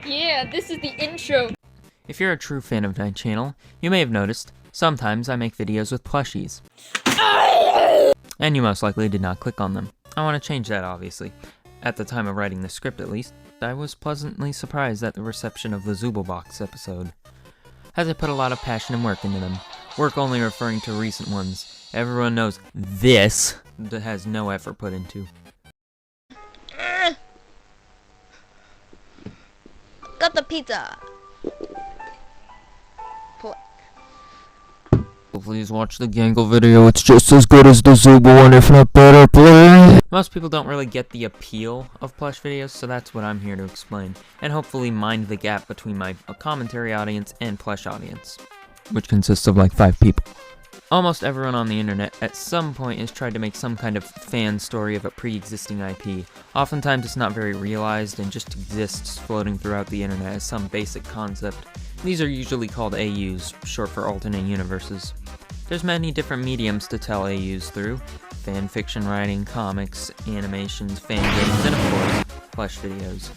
Yeah, this is the intro. If you're a true fan of my channel, you may have noticed, sometimes I make videos with plushies. And you most likely did not click on them. I want to change that, obviously. At the time of writing the script, at least, I was pleasantly surprised at the reception of the Zooblebox episode, as I put a lot of passion and work into them. Work only referring to recent ones. Everyone knows this has no effort put into. Got the pizza. Please watch the Gangle video, it's just as good as the Zooble one, if not better, please. Most people don't really get the appeal of plush videos, so that's what I'm here to explain, and hopefully mind the gap between my commentary audience and plush audience, which consists of like 5 people. Almost everyone on the internet at some point has tried to make some kind of fan story of a pre-existing IP. Oftentimes it's not very realized and just exists floating throughout the internet as some basic concept. These are usually called AUs, short for alternate universes. There's many different mediums to tell AUs through: fan fiction writing, comics, animations, fan games, and of course, plush videos.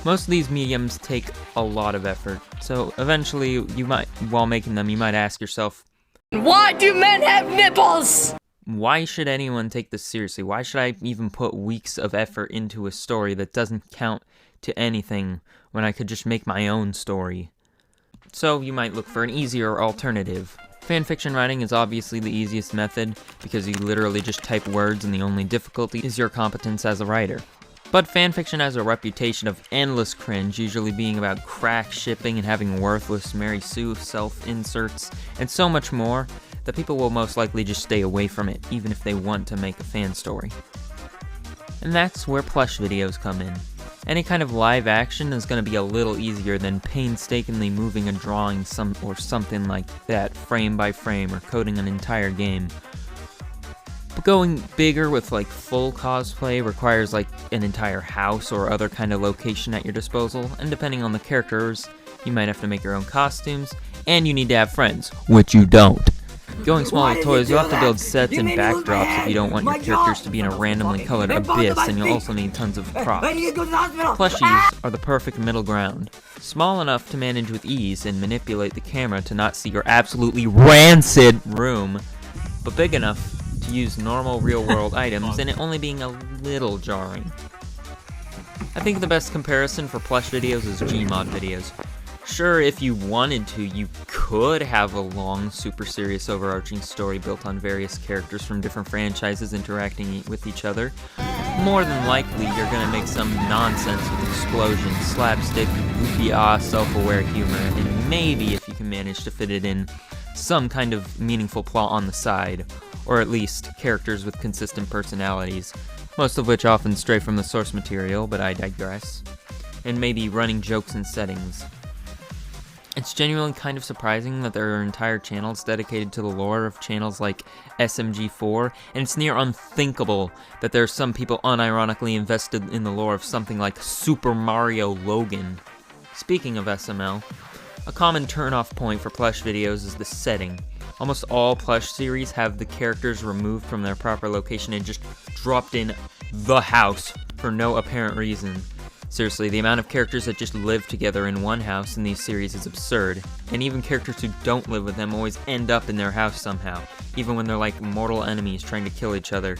Most of these mediums take a lot of effort, so eventually while making them, you might ask yourself, Why do men have nipples? why should anyone take this seriously? Why should I even put weeks of effort into a story that doesn't count to anything when I could just make my own story? So you might look for an easier alternative. Fanfiction writing is obviously the easiest method because you literally just type words and the only difficulty is your competence as a writer. But fanfiction has a reputation of endless cringe, usually being about crack shipping and having worthless Mary Sue self-inserts, and so much more, that people will most likely just stay away from it, even if they want to make a fan story. And that's where plush videos come in. Any kind of live action is going to be a little easier than painstakingly moving and drawing something like that, frame by frame, or coding an entire game. But going bigger with like full cosplay requires like an entire house or other kind of location at your disposal, and depending on the characters, you might have to make your own costumes, and you need to have friends, which you don't. Going small with toys, you'll have to build sets and backdrops if you don't want your characters to be in a randomly colored abyss, and you'll also need tons of props. Plushies are the perfect middle ground. Small enough to manage with ease and manipulate the camera to not see your absolutely rancid room, but big enough to use normal real-world items and it only being a little jarring. I think the best comparison for plush videos is Gmod videos. Sure, if you wanted to, you could have a long, super serious overarching story built on various characters from different franchises interacting with each other. More than likely, you're gonna make some nonsense with explosions, slapstick, goofy self-aware humor, and maybe if you can manage to fit it in, some kind of meaningful plot on the side, or at least characters with consistent personalities, most of which often stray from the source material, but I digress, and maybe running jokes and settings. It's genuinely kind of surprising that there are entire channels dedicated to the lore of channels like SMG4, and it's near unthinkable that there are some people unironically invested in the lore of something like Super Mario Logan. Speaking of SML, a common turn-off point for plush videos is the setting. Almost all plush series have the characters removed from their proper location and just dropped in the house for no apparent reason. Seriously, the amount of characters that just live together in one house in these series is absurd, and even characters who don't live with them always end up in their house somehow, even when they're like mortal enemies trying to kill each other.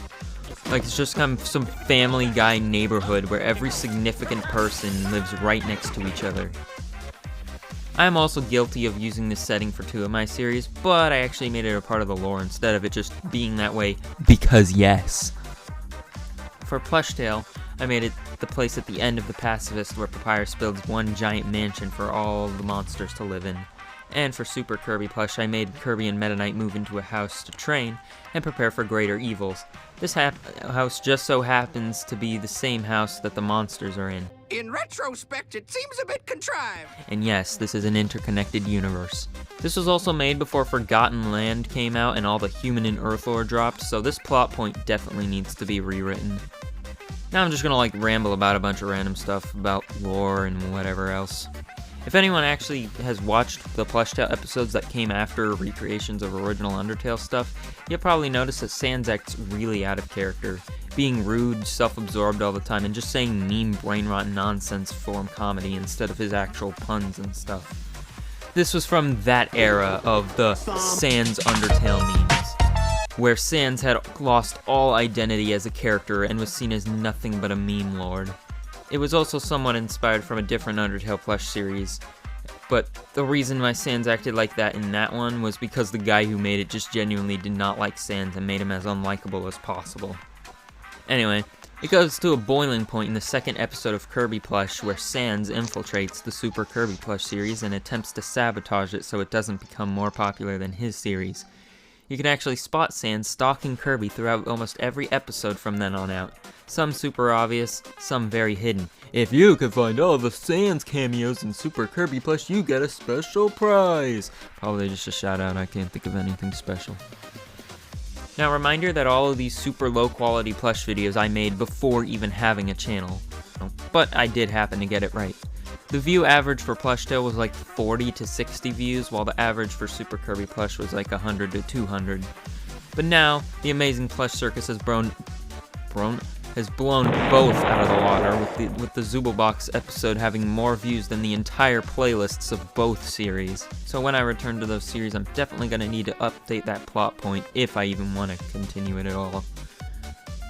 Like it's just kind of some Family Guy neighborhood where every significant person lives right next to each other. I am also guilty of using this setting for 2 of my series, but I actually made it a part of the lore instead of it just being that way because yes. For Plush Tale, I made it the place at the end of the Pacifist where Papyrus builds one giant mansion for all the monsters to live in. And for Super Kirby Plush, I made Kirby and Meta Knight move into a house to train and prepare for greater evils. This house just so happens to be the same house that the monsters are in. In retrospect, it seems a bit contrived. And yes, this is an interconnected universe. This was also made before Forgotten Land came out and all the human and earth lore dropped, so this plot point definitely needs to be rewritten. Now I'm just gonna like ramble about a bunch of random stuff about lore and whatever else. If anyone actually has watched the Plushtale episodes that came after recreations of original Undertale stuff, you'll probably notice that Sans acts really out of character, being rude, self-absorbed all the time, and just saying meme brain-rot nonsense form comedy instead of his actual puns and stuff. This was from that era of the Sans Undertale memes, where Sans had lost all identity as a character and was seen as nothing but a meme lord. It was also somewhat inspired from a different Undertale plush series, but the reason why Sans acted like that in that one was because the guy who made it just genuinely did not like Sans and made him as unlikable as possible. Anyway, it goes to a boiling point in the second episode of Kirby Plush where Sans infiltrates the Super Kirby Plush series and attempts to sabotage it so it doesn't become more popular than his series. You can actually spot Sans stalking Kirby throughout almost every episode from then on out. Some super obvious, some very hidden. If you can find all the Sans cameos in Super Kirby Plush, you get a special prize! Probably just a shout out, I can't think of anything special. Now, reminder that all of these super low quality plush videos I made before even having a channel. But I did happen to get it right. The view average for Plushtale was like 40 to 60 views, while the average for Super Kirby Plush was like 100 to 200. But now, the amazing plush circus has blown both out of the water, with the Zubelbox episode having more views than the entire playlists of both series. So when I return to those series, I'm definitely going to need to update that plot point if I even want to continue it at all.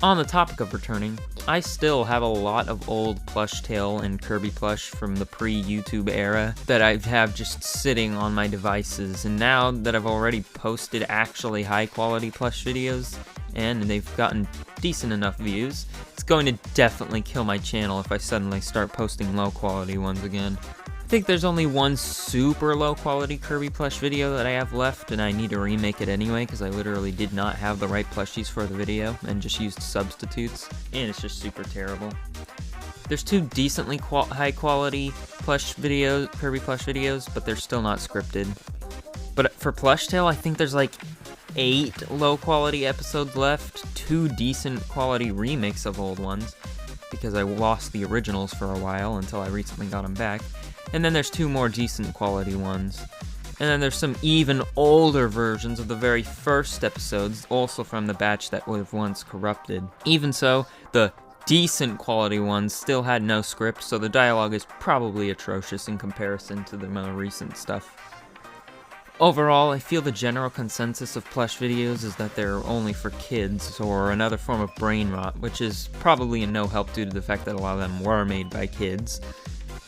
On the topic of returning, I still have a lot of old Plushtale and Kirby Plush from the pre-YouTube era that I have just sitting on my devices, and now that I've already posted actually high-quality plush videos, and they've gotten decent enough views, it's going to definitely kill my channel if I suddenly start posting low-quality ones again. I think there's only one super low-quality Kirby Plush video that I have left, and I need to remake it anyway, because I literally did not have the right plushies for the video, and just used substitutes, and it's just super terrible. There's two decently high-quality plush videos, Kirby Plush videos, but they're still not scripted. But for Plushtale, I think there's like 8 low-quality episodes left, 2 decent quality remakes of old ones, because I lost the originals for a while until I recently got them back, and then there's 2 more decent quality ones. And then there's some even older versions of the very first episodes, also from the batch that was once corrupted. Even so, the decent quality ones still had no script, so the dialogue is probably atrocious in comparison to the more recent stuff. Overall, I feel the general consensus of plush videos is that they're only for kids, or another form of brain rot, which is probably in no help due to the fact that a lot of them were made by kids.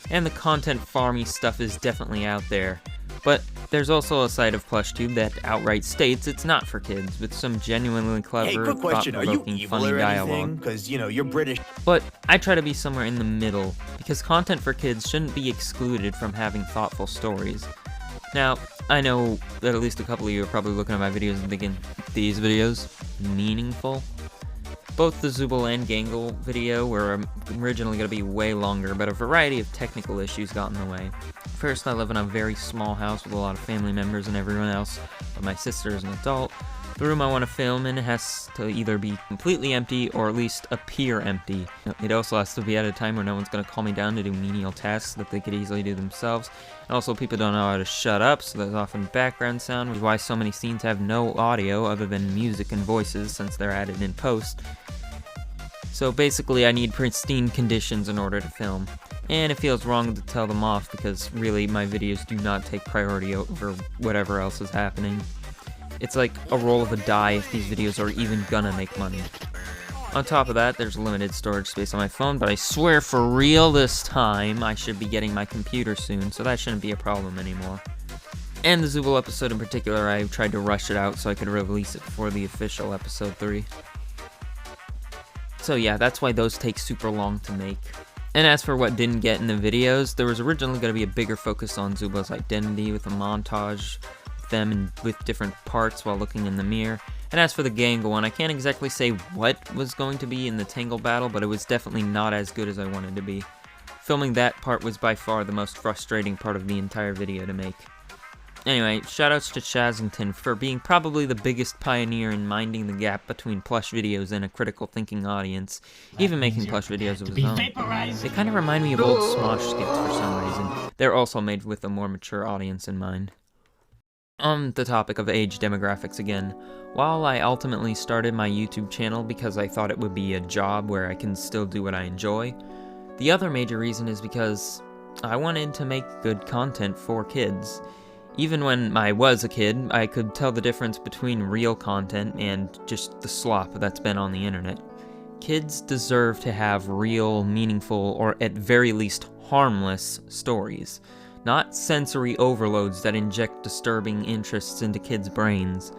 And the content farmy stuff is definitely out there, but there's also a side of Plushtube that outright states it's not for kids, with some genuinely clever, thought-provoking, funny dialogue. Because, you know, you're British. But I try to be somewhere in the middle, because content for kids shouldn't be excluded from having thoughtful stories. Now, I know that at least a couple of you are probably looking at my videos and thinking, these videos meaningful? Both the Zubel and Gangle video were originally going to be way longer, but a variety of technical issues got in the way. First, I live in a very small house with a lot of family members and everyone else, but my sister is an adult. The room I want to film in has to either be completely empty or at least appear empty. It also has to be at a time where no one's going to call me down to do menial tasks that they could easily do themselves. And also, people don't know how to shut up, so there's often background sound, which is why so many scenes have no audio other than music and voices since they're added in post. So basically, I need pristine conditions in order to film. And it feels wrong to tell them off because really my videos do not take priority over whatever else is happening. It's like a roll of a die if these videos are even gonna make money. On top of that, there's limited storage space on my phone, but I swear for real this time I should be getting my computer soon, so that shouldn't be a problem anymore. And the Zubel episode in particular, I tried to rush it out so I could release it before the official episode 3. So yeah, that's why those take super long to make. And as for what didn't get in the videos, there was originally going to be a bigger focus on Zubel's identity with a montage of them and with different parts while looking in the mirror. And as for the Gangle one, I can't exactly say what was going to be in the Tangle battle, but it was definitely not as good as I wanted to be. Filming that part was by far the most frustrating part of the entire video to make. Anyway, shoutouts to Chazington for being probably the biggest pioneer in minding the gap between plush videos and a critical thinking audience, even making plush videos of his own. They kind of remind me of old Smosh skits for some reason. They're also made with a more mature audience in mind. On the topic of age demographics again, while I ultimately started my YouTube channel because I thought it would be a job where I can still do what I enjoy, the other major reason is because I wanted to make good content for kids. Even when I was a kid, I could tell the difference between real content and just the slop that's been on the internet. Kids deserve to have real, meaningful, or at very least harmless stories, not sensory overloads that inject disturbing interests into kids' brains.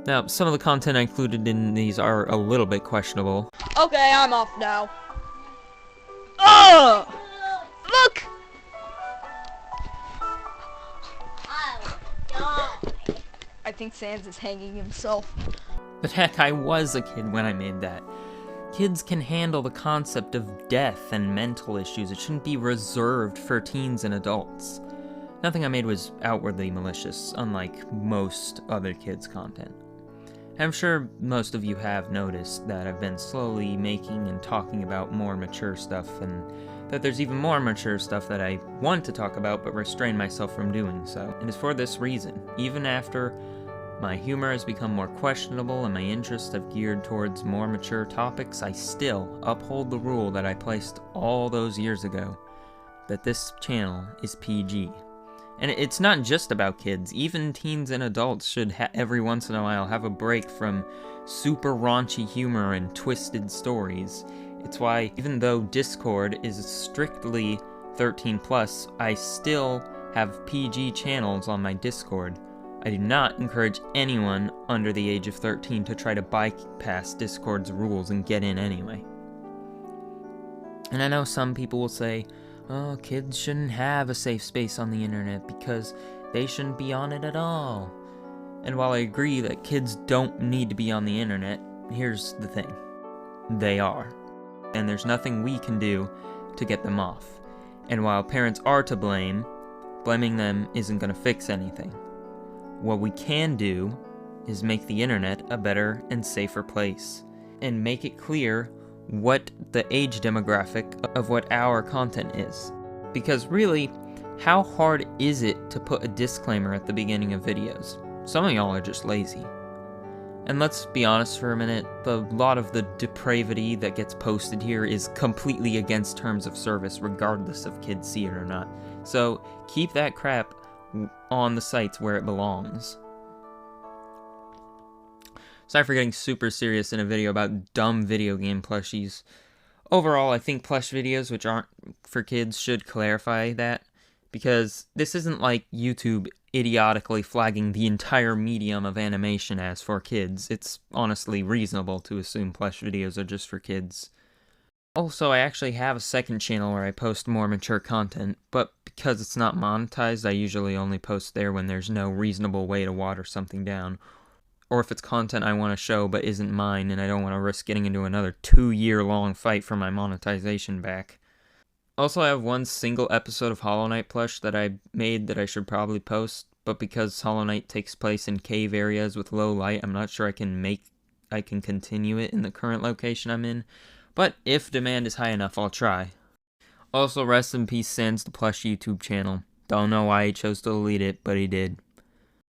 Now, some of the content I included in these are a little bit questionable. Okay, I'm off now. Oh! Look! I think Sans is hanging himself. But heck, I was a kid when I made that. Kids can handle the concept of death and mental issues. It shouldn't be reserved for teens and adults. Nothing I made was outwardly malicious, unlike most other kids' content. I'm sure most of you have noticed that I've been slowly making and talking about more mature stuff, and that there's even more mature stuff that I want to talk about but restrain myself from doing so. And it's for this reason. Even after my humor has become more questionable and my interests have geared towards more mature topics, I still uphold the rule that I placed all those years ago, that this channel is PG. And it's not just about kids. Even teens and adults should every once in a while have a break from super raunchy humor and twisted stories. It's why, even though Discord is strictly 13+, I still have PG channels on my Discord. I do not encourage anyone under the age of 13 to try to bypass Discord's rules and get in anyway. And I know some people will say, oh, kids shouldn't have a safe space on the internet because they shouldn't be on it at all. And while I agree that kids don't need to be on the internet, here's the thing. They are. And there's nothing we can do to get them off. And while parents are to blame, blaming them isn't going to fix anything. What we can do is make the internet a better and safer place, and make it clear what the age demographic of what our content is. Because really, how hard is it to put a disclaimer at the beginning of videos? Some of y'all are just lazy. And let's be honest for a minute, a lot of the depravity that gets posted here is completely against terms of service, regardless if kids see it or not. So keep that crap on the sites where it belongs. Sorry for getting super serious in a video about dumb video game plushies. Overall, I think plush videos, which aren't for kids, should clarify that, because this isn't like YouTube idiotically flagging the entire medium of animation as for kids. It's honestly reasonable to assume plush videos are just for kids. Also, I actually have a second channel where I post more mature content, but because it's not monetized, I usually only post there when there's no reasonable way to water something down, or if it's content I want to show but isn't mine and I don't want to risk getting into another 2-year-long fight for my monetization back. Also, I have one single episode of Hollow Knight plush that I made that I should probably post, but because Hollow Knight takes place in cave areas with low light, I'm not sure I can continue it in the current location I'm in. But if demand is high enough, I'll try. Also, rest in peace Sans the Plush YouTube channel. Don't know why he chose to delete it, but he did.